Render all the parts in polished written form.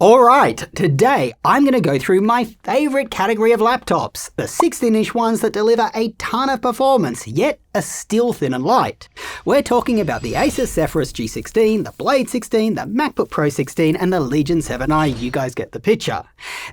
Alright, today I'm going to go through my favourite category of laptops, the 16-inch ones that deliver a ton of performance, yet are still thin and light. We're talking about the Acer Zephyrus G16, the Blade 16, the MacBook Pro 16 and the Legion 7i, you guys get the picture.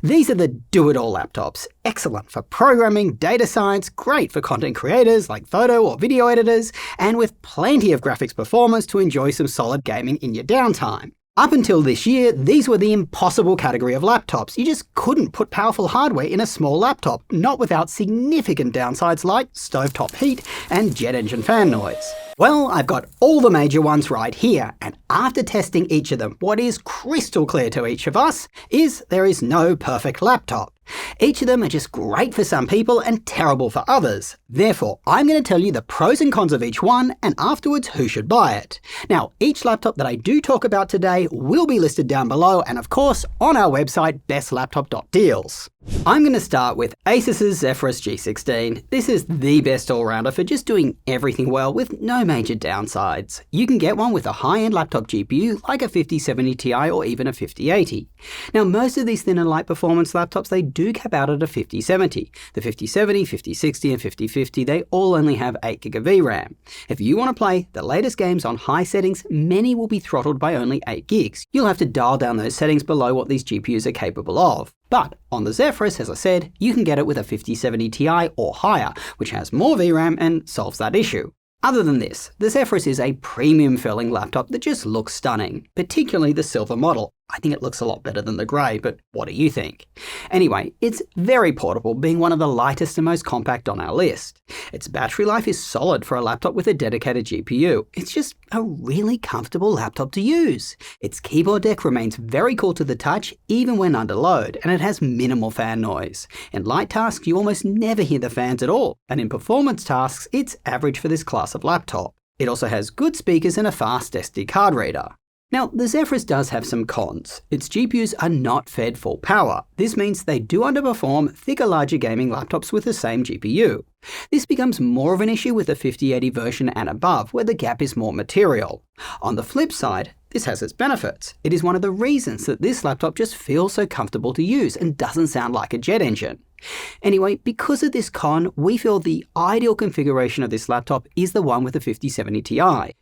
These are the do-it-all laptops, excellent for programming, data science, great for content creators like photo or video editors, and with plenty of graphics performance to enjoy some solid gaming in your downtime. Up until this year, these were the impossible category of laptops. You just couldn't put powerful hardware in a small laptop, not without significant downsides like stovetop heat and jet engine fan noise. Well, I've got all the major ones right here, and after testing each of them, what is crystal clear to each of us is there is no perfect laptop. Each of them are just great for some people and terrible for others. Therefore, I'm going to tell you the pros and cons of each one and afterwards who should buy it. Now, each laptop that I do talk about today will be listed down below and of course on our website bestlaptop.deals. I'm going to start with Asus's Zephyrus G16. This is the best all-rounder for just doing everything well with no major downsides. You can get one with a high-end laptop GPU like a 5070 Ti or even a 5080. Now, most of these thin and light performance laptops, they do cap out at a 5070. The 5070, 5060 and 5050, they all only have 8GB of VRAM. If you want to play the latest games on high settings, many will be throttled by only 8GB. You'll have to dial down those settings below what these GPUs are capable of. But on the Zephyrus, as I said, you can get it with a 5070 Ti or higher, which has more VRAM and solves that issue. Other than this, the Zephyrus is a premium feeling laptop that just looks stunning, particularly the silver model. I think it looks a lot better than the grey, but what do you think? Anyway, it's very portable, being one of the lightest and most compact on our list. Its battery life is solid for a laptop with a dedicated GPU. It's just a really comfortable laptop to use. Its keyboard deck remains very cool to the touch, even when under load, and it has minimal fan noise. In light tasks, you almost never hear the fans at all, and in performance tasks, it's average for this class of laptop. It also has good speakers and a fast SD card reader. Now, the Zephyrus does have some cons. Its GPUs are not fed full power. This means they do underperform thicker, larger gaming laptops with the same GPU. This becomes more of an issue with the 5080 version and above, where the gap is more material. On the flip side, this has its benefits. It is one of the reasons that this laptop just feels so comfortable to use and doesn't sound like a jet engine. Anyway, because of this con, we feel the ideal configuration of this laptop is the one with the 5070 Ti.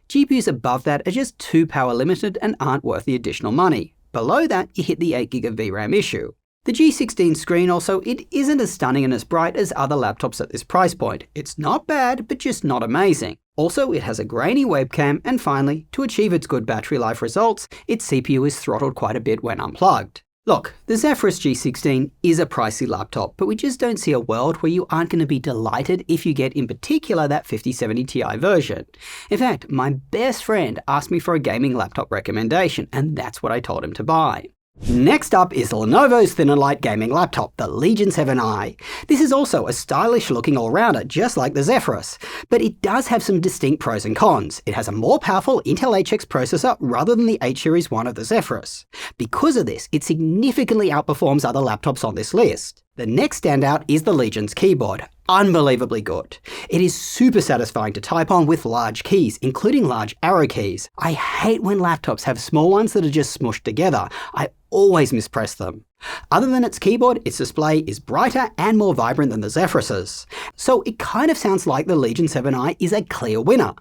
GPUs above that are just too power limited and aren't worth the additional money. Below that, you hit the 8GB of VRAM issue. The G16 screen also, it isn't as stunning and as bright as other laptops at this price point. It's not bad, but just not amazing. Also, it has a grainy webcam, and finally, to achieve its good battery life results, its CPU is throttled quite a bit when unplugged. Look, the Zephyrus G16 is a pricey laptop, but we just don't see a world where you aren't going to be delighted if you get in particular that 5070 Ti version. In fact, my best friend asked me for a gaming laptop recommendation, and that's what I told him to buy. Next up is Lenovo's thin and light gaming laptop, the Legion 7i. This is also a stylish looking all-rounder, just like the Zephyrus, but it does have some distinct pros and cons. It has a more powerful Intel HX processor rather than the H Series 1 of the Zephyrus. Because of this, it significantly outperforms other laptops on this list. The next standout is the Legion's keyboard. Unbelievably good. It is super satisfying to type on with large keys, including large arrow keys. I hate when laptops have small ones that are just smushed together. I always mispress them. Other than its keyboard, its display is brighter and more vibrant than the Zephyrus's. So it kind of sounds like the Legion 7i is a clear winner.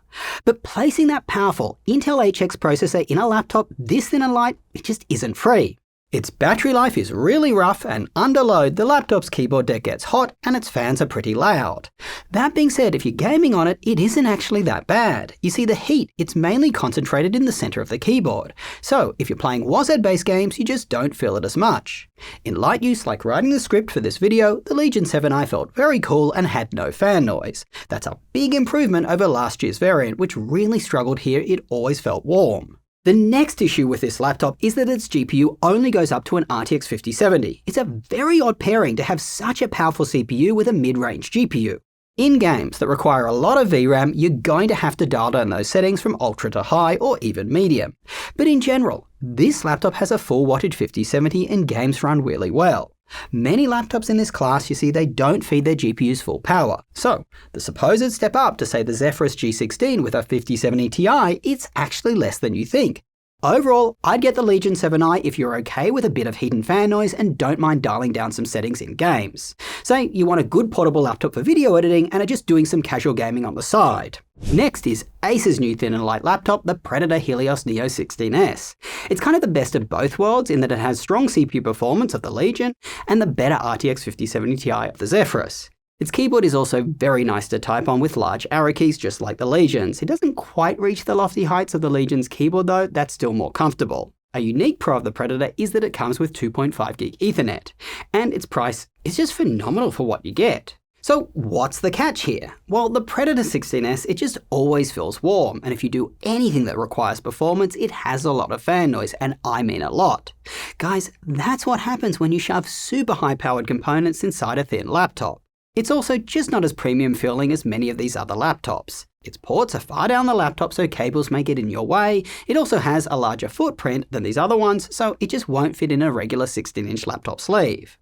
But placing that powerful Intel HX processor in a laptop this thin and light, it just isn't free. Its battery life is really rough, and under load, the laptop's keyboard deck gets hot and its fans are pretty loud. That being said, if you're gaming on it, it isn't actually that bad. You see, the heat, it's mainly concentrated in the center of the keyboard. So if you're playing WASD-based games, you just don't feel it as much. In light use, like writing the script for this video, the Legion 7i felt very cool and had no fan noise. That's a big improvement over last year's variant, which really struggled here. It always felt warm. The next issue with this laptop is that its GPU only goes up to an RTX 5070. It's a very odd pairing to have such a powerful CPU with a mid-range GPU. In games that require a lot of VRAM, you're going to have to dial down those settings from ultra to high or even medium. But in general, this laptop has a full wattage 5070 and games run really well. Many laptops in this class, you see, they don't feed their GPUs full power. So, the supposed step up to say the Zephyrus G16 with a 5070 Ti, it's actually less than you think. Overall, I'd get the Legion 7i if you're okay with a bit of heat and fan noise and don't mind dialing down some settings in games. Say you want a good portable laptop for video editing and are just doing some casual gaming on the side. Next is Acer's new thin and light laptop, the Predator Helios Neo 16S. It's kind of the best of both worlds in that it has strong CPU performance of the Legion and the better RTX 5070 Ti of the Zephyrus. Its keyboard is also very nice to type on with large arrow keys just like the Legion's. It doesn't quite reach the lofty heights of the Legion's keyboard though, that's still more comfortable. A unique pro of the Predator is that it comes with 2.5 gig Ethernet, and its price is just phenomenal for what you get. So what's the catch here? Well, the Predator 16S, it just always feels warm, and if you do anything that requires performance, it has a lot of fan noise, and I mean a lot. Guys, that's what happens when you shove super high-powered components inside a thin laptop. It's also just not as premium feeling as many of these other laptops. Its ports are far down the laptop so cables may get in your way. It also has a larger footprint than these other ones, so it just won't fit in a regular 16-inch laptop sleeve.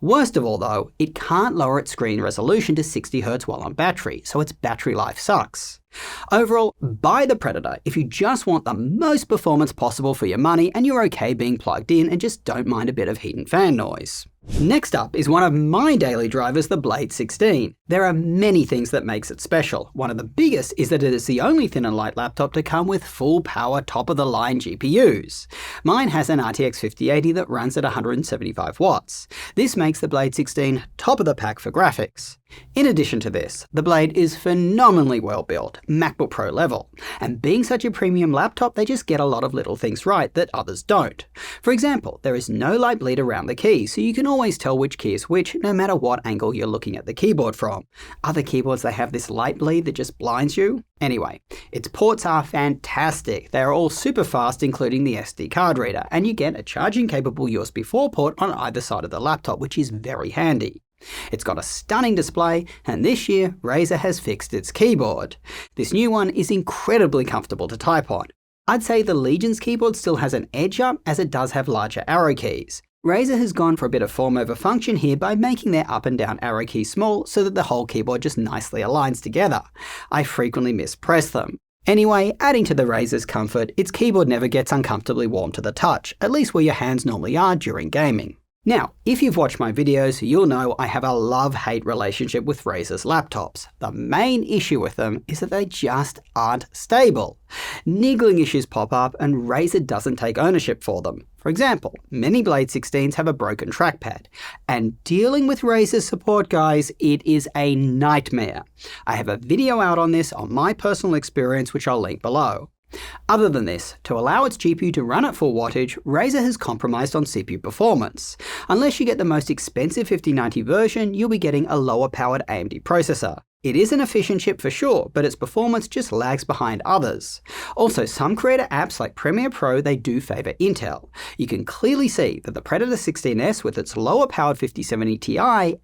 Worst of all though, it can't lower its screen resolution to 60Hz while on battery, so its battery life sucks. Overall, buy the Predator if you just want the most performance possible for your money and you're okay being plugged in and just don't mind a bit of heat and fan noise. Next up is one of my daily drivers, the Blade 16. There are many things that makes it special. One of the biggest is that it is the only thin and light laptop to come with full power top-of-the-line GPUs. Mine has an RTX 5080 that runs at 175 watts. This makes the Blade 16 top of the pack for graphics. In addition to this, the Blade is phenomenally well built, MacBook Pro level, and being such a premium laptop, they just get a lot of little things right that others don't. For example, there is no light bleed around the keys, so you can always tell which key is which no matter what angle you're looking at the keyboard from. Other keyboards, they have this light bleed that just blinds you. Anyway, its ports are fantastic. They are all super fast, including the SD card reader, and you get a charging capable USB 4 port on either side of the laptop, which is very handy. It's got a stunning display, and this year, Razer has fixed its keyboard. This new one is incredibly comfortable to type on. I'd say the Legion's keyboard still has an edge up, as it does have larger arrow keys. Razer has gone for a bit of form over function here by making their up and down arrow keys small so that the whole keyboard just nicely aligns together. I frequently mispress them. Anyway, adding to the Razer's comfort, its keyboard never gets uncomfortably warm to the touch, at least where your hands normally are during gaming. Now, if you've watched my videos, you'll know I have a love-hate relationship with Razer's laptops. The main issue with them is that they just aren't stable. Niggling issues pop up and Razer doesn't take ownership for them. For example, many Blade 16s have a broken trackpad, and dealing with Razer's support, guys, it is a nightmare. I have a video out on this on my personal experience, which I'll link below. Other than this, to allow its GPU to run at full wattage, Razer has compromised on CPU performance. Unless you get the most expensive 5090 version, you'll be getting a lower powered AMD processor. It is an efficient chip for sure, but its performance just lags behind others. Also, some creator apps like Premiere Pro, they do favour Intel. You can clearly see that the Predator 16S with its lower powered 5070 Ti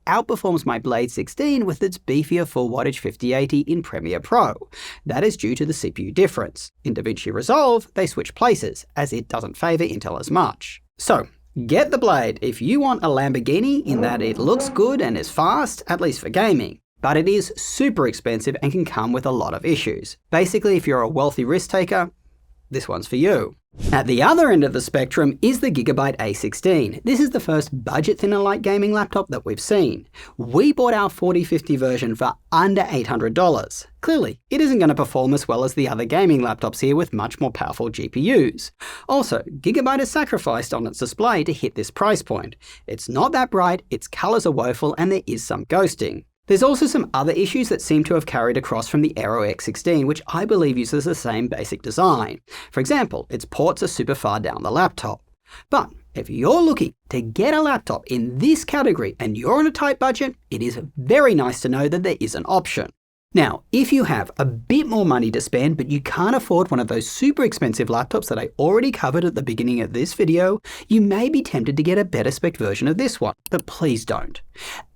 outperforms my Blade 16 with its beefier full wattage 5080 in Premiere Pro. That is due to the CPU difference. In DaVinci Resolve, they switch places, as it doesn't favour Intel as much. So, get the Blade if you want a Lamborghini in that it looks good and is fast, at least for gaming. But it is super expensive and can come with a lot of issues. Basically, if you're a wealthy risk taker, this one's for you. At the other end of the spectrum is the Gigabyte A16. This is the first budget thin and light gaming laptop that we've seen. We bought our 4050 version for under $800. Clearly, it isn't going to perform as well as the other gaming laptops here with much more powerful GPUs. Also, Gigabyte has sacrificed on its display to hit this price point. It's not that bright, its colours are woeful, and there is some ghosting. There's also some other issues that seem to have carried across from the Aero X16, which I believe uses the same basic design. For example, its ports are super far down the laptop. But if you're looking to get a laptop in this category and you're on a tight budget, it is very nice to know that there is an option. Now, if you have a bit more money to spend, but you can't afford one of those super expensive laptops that I already covered at the beginning of this video, you may be tempted to get a better spec version of this one, but please don't.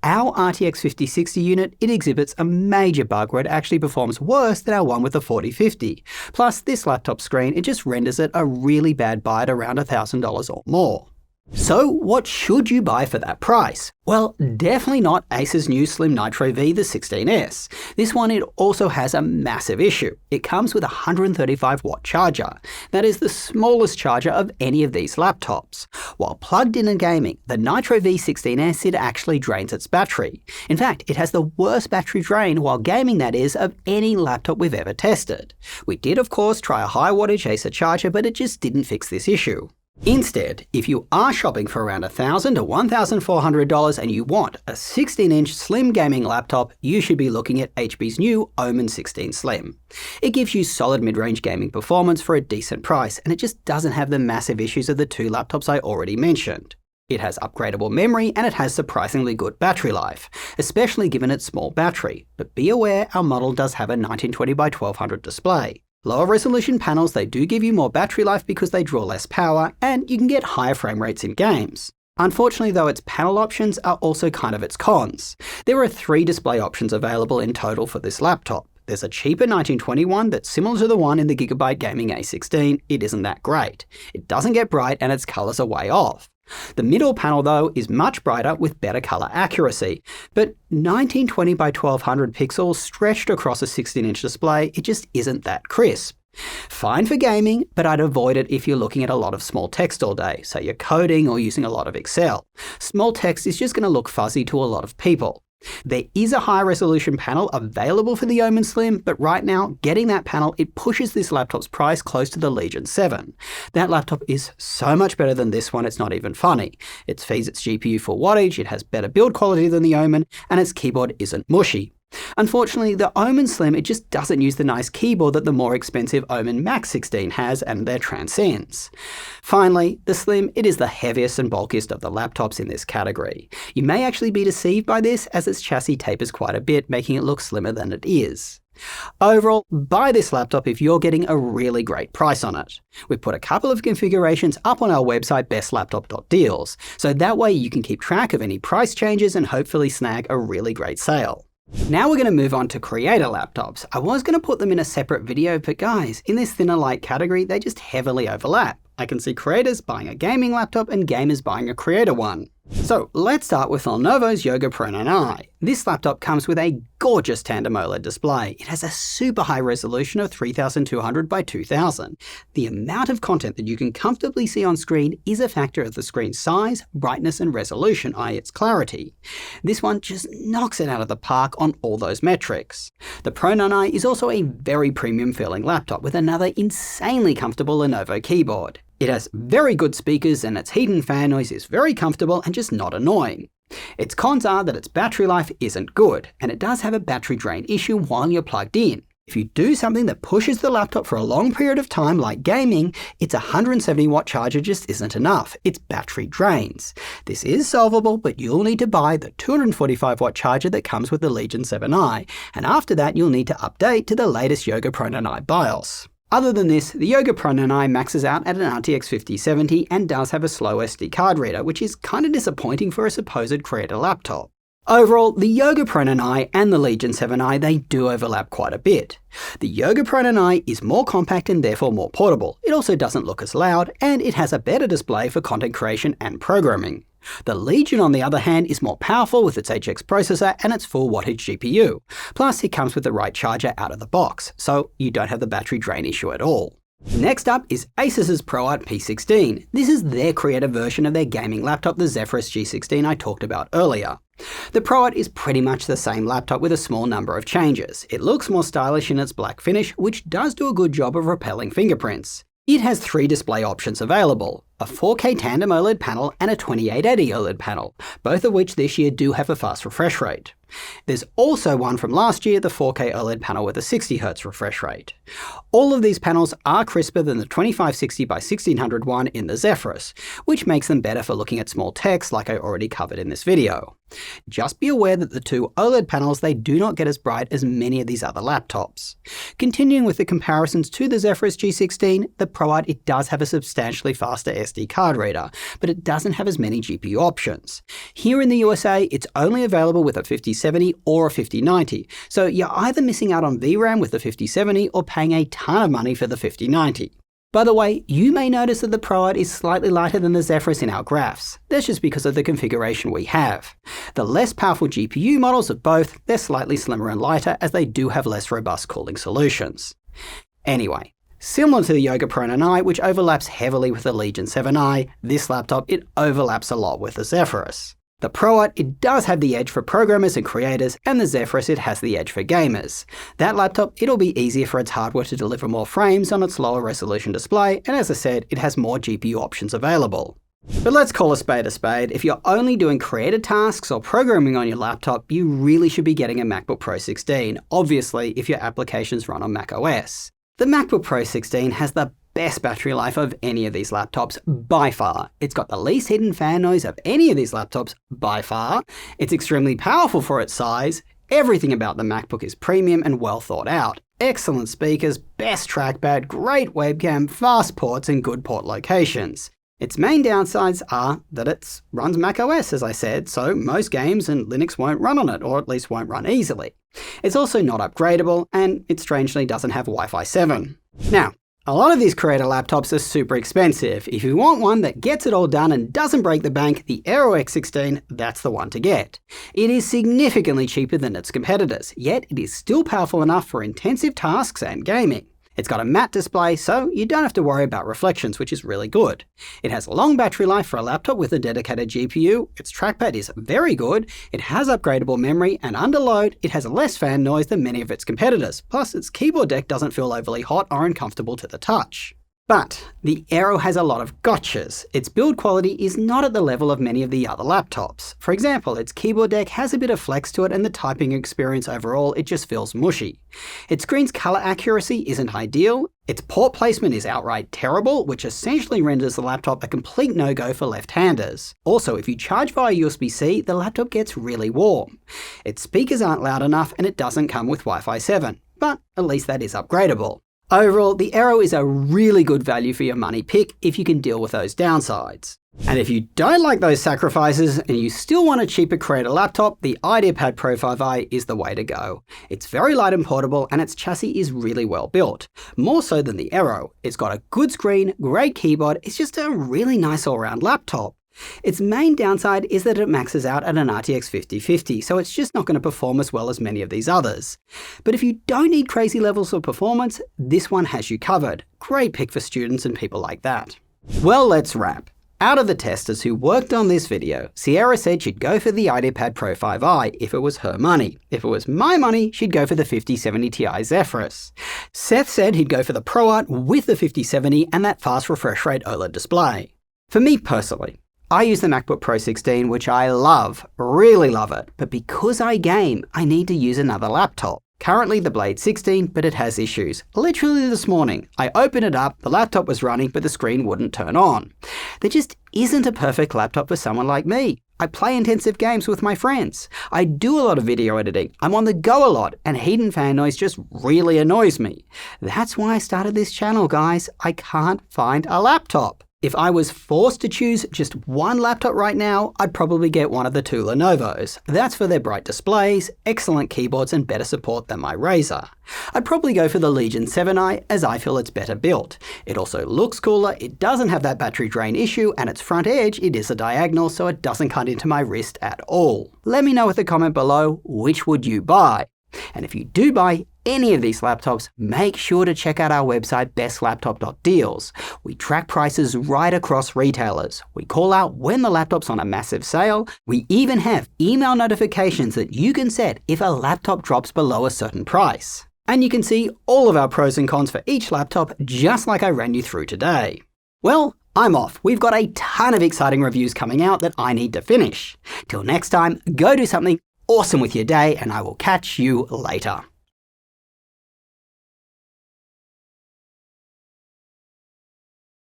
Our RTX 5060 unit, it exhibits a major bug where it actually performs worse than our one with the 4050. Plus, this laptop screen, it just renders it a really bad buy at around $1,000 or more. So what should you buy for that price? Well, definitely not Acer's new Slim Nitro V, the 16S. This one, it also has a massive issue. It comes with a 135-watt charger. That is the smallest charger of any of these laptops. While plugged in and gaming, the Nitro V16S, it actually drains its battery. In fact, it has the worst battery drain while gaming, that is, of any laptop we've ever tested. We did, of course, try a high wattage Acer charger, but it just didn't fix this issue. Instead, if you are shopping for around $1,000 to $1,400 and you want a 16-inch slim gaming laptop, you should be looking at HP's new OMEN 16 Slim. It gives you solid mid-range gaming performance for a decent price, and it just doesn't have the massive issues of the two laptops I already mentioned. It has upgradable memory and it has surprisingly good battery life, especially given its small battery. But be aware, our model does have a 1920 by 1200 display. Lower resolution panels, they do give you more battery life because they draw less power, and you can get higher frame rates in games. Unfortunately though, its panel options are also kind of its cons. There are 3 display options available in total for this laptop. There's a cheaper 1920 one that's similar to the one in the Gigabyte Gaming A16. It isn't that great. It doesn't get bright and its colours are way off. The middle panel though is much brighter with better colour accuracy, but 1920 by 1200 pixels stretched across a 16-inch display, it just isn't that crisp. Fine for gaming, but I'd avoid it if you're looking at a lot of small text all day, so you're coding or using a lot of Excel. Small text is just going to look fuzzy to a lot of people. There is a high resolution panel available for the OMEN Slim, but right now, getting that panel, it pushes this laptop's price close to the Legion 7. That laptop is so much better than this one, it's not even funny. It feeds its GPU full wattage, it has better build quality than the OMEN, and its keyboard isn't mushy. Unfortunately, the OMEN Slim, it just doesn't use the nice keyboard that the more expensive OMEN Max 16 has, and that transcends. Finally, the Slim, it is the heaviest and bulkiest of the laptops in this category. You may actually be deceived by this, as its chassis tapers quite a bit, making it look slimmer than it is. Overall, buy this laptop if you're getting a really great price on it. We've put a couple of configurations up on our website bestlaptop.deals, so that way you can keep track of any price changes and hopefully snag a really great sale. Now we're going to move on to creator laptops. I was going to put them in a separate video, but guys, in this thinner light category, they just heavily overlap. I can see creators buying a gaming laptop and gamers buying a creator one. So let's start with Lenovo's Yoga Pro 9i. This laptop comes with a gorgeous tandem OLED display. It has a super high resolution of 3200 by 2000. The amount of content that you can comfortably see on screen is a factor of the screen's size, brightness and resolution, i.e. its clarity. This one just knocks it out of the park on all those metrics. The Pro 9i is also a very premium feeling laptop with another insanely comfortable Lenovo keyboard. It has very good speakers and its heat and fan noise is very comfortable and just not annoying. Its cons are that its battery life isn't good, and it does have a battery drain issue while you're plugged in. If you do something that pushes the laptop for a long period of time, like gaming, its 170-watt charger just isn't enough. Its battery drains. This is solvable, but you'll need to buy the 245-watt charger that comes with the Legion 7i, and after that you'll need to update to the latest Yoga Pro 9i BIOS. Other than this, the Yoga Pro 9i maxes out at an RTX 5070 and does have a slow SD card reader, which is kind of disappointing for a supposed creator laptop. Overall, the Yoga Pro 9i and the Legion 7i, they do overlap quite a bit. The Yoga Pro 9i is more compact and therefore more portable. It also doesn't look as loud, and it has a better display for content creation and programming. The Legion, on the other hand, is more powerful with its HX processor and its full wattage GPU. Plus, it comes with the right charger out of the box, so you don't have the battery drain issue at all. Next up is Acer's ProArt P16. This is their creator version of their gaming laptop, the Zephyrus G16 I talked about earlier. The ProArt is pretty much the same laptop with a small number of changes. It looks more stylish in its black finish, which does do a good job of repelling fingerprints. It has 3 display options available, a 4K tandem OLED panel and a 2880 OLED panel, both of which this year do have a fast refresh rate. There's also one from last year, the 4K OLED panel with a 60Hz refresh rate. All of these panels are crisper than the 2560 by 1600 one in the Zephyrus, which makes them better for looking at small text like I already covered in this video. Just be aware that the 2 OLED panels, they do not get as bright as many of these other laptops. Continuing with the comparisons to the Zephyrus G16, the ProArt, it does have a substantially faster SD card reader, but it doesn't have as many GPU options. Here in the USA, it's only available with a 5070 or a 5090, so you're either missing out on VRAM with the 5070 or paying a ton of money for the 5090. By the way, you may notice that the ProArt is slightly lighter than the Zephyrus in our graphs. That's just because of the configuration we have. The less powerful GPU models of both, they're slightly slimmer and lighter as they do have less robust cooling solutions. Anyway, similar to the Yoga Pro 9i, which overlaps heavily with the Legion 7i, this laptop, it overlaps a lot with the Zephyrus. The ProArt, it does have the edge for programmers and creators, and the Zephyrus, it has the edge for gamers. That laptop, it'll be easier for its hardware to deliver more frames on its lower resolution display, and as I said, it has more GPU options available. But let's call a spade a spade. If you're only doing creative tasks or programming on your laptop, you really should be getting a MacBook Pro 16, obviously if your applications run on macOS. The MacBook Pro 16 has the best battery life of any of these laptops by far. It's got the least hidden fan noise of any of these laptops by far. It's extremely powerful for its size. Everything about the MacBook is premium and well thought out. Excellent speakers, best trackpad, great webcam, fast ports and good port locations. Its main downsides are that it runs macOS, as I said, so most games and Linux won't run on it, or at least won't run easily. It's also not upgradable, and it strangely doesn't have Wi-Fi 7. Now, a lot of these creator laptops are super expensive. If you want one that gets it all done and doesn't break the bank, the Aero X16, that's the one to get. It is significantly cheaper than its competitors, yet it is still powerful enough for intensive tasks and gaming. It's got a matte display, so you don't have to worry about reflections, which is really good. It has a long battery life for a laptop with a dedicated GPU, its trackpad is very good, it has upgradable memory, and under load, it has less fan noise than many of its competitors, plus its keyboard deck doesn't feel overly hot or uncomfortable to the touch. But the Aero has a lot of gotchas. Its build quality is not at the level of many of the other laptops. For example, its keyboard deck has a bit of flex to it and the typing experience overall, it just feels mushy. Its screen's color accuracy isn't ideal. Its port placement is outright terrible, which essentially renders the laptop a complete no-go for left-handers. Also, if you charge via USB-C, the laptop gets really warm. Its speakers aren't loud enough and it doesn't come with Wi-Fi 7, but at least that is upgradable. Overall, the Aero is a really good value for your money pick if you can deal with those downsides. And if you don't like those sacrifices and you still want a cheaper creator laptop, the IdeaPad Pro 5i is the way to go. It's very light and portable and its chassis is really well built. More so than the Aero. It's got a good screen, great keyboard, it's just a really nice all-round laptop. Its main downside is that it maxes out at an RTX 5050, so it's just not going to perform as well as many of these others. But if you don't need crazy levels of performance, this one has you covered. Great pick for students and people like that. Well, let's wrap. Out of the testers who worked on this video, Sierra said she'd go for the IdeaPad Pro 5i if it was her money. If it was my money, she'd go for the 5070 Ti Zephyrus. Seth said he'd go for the ProArt with the 5070 and that fast refresh rate OLED display. For me personally, I use the MacBook Pro 16, which I love, really love it, but because I game, I need to use another laptop. Currently the Blade 16, but it has issues. Literally this morning, I opened it up, the laptop was running, but the screen wouldn't turn on. There just isn't a perfect laptop for someone like me. I play intensive games with my friends. I do a lot of video editing. I'm on the go a lot, and heat and fan noise just really annoys me. That's why I started this channel, guys. I can't find a laptop. If I was forced to choose just one laptop right now, I'd probably get one of the two Lenovo's. That's for their bright displays, excellent keyboards, and better support than my Razer. I'd probably go for the Legion 7i as I feel it's better built. It also looks cooler, it doesn't have that battery drain issue, and its front edge, it is a diagonal so it doesn't cut into my wrist at all. Let me know with a comment below, which would you buy? And if you do buy any of these laptops, make sure to check out our website bestlaptop.deals. We track prices right across retailers. We call out when the laptop's on a massive sale. We even have email notifications that you can set if a laptop drops below a certain price. And you can see all of our pros and cons for each laptop just like I ran you through today. Well, I'm off. We've got a ton of exciting reviews coming out that I need to finish. Till next time, go do something awesome with your day and I will catch you later.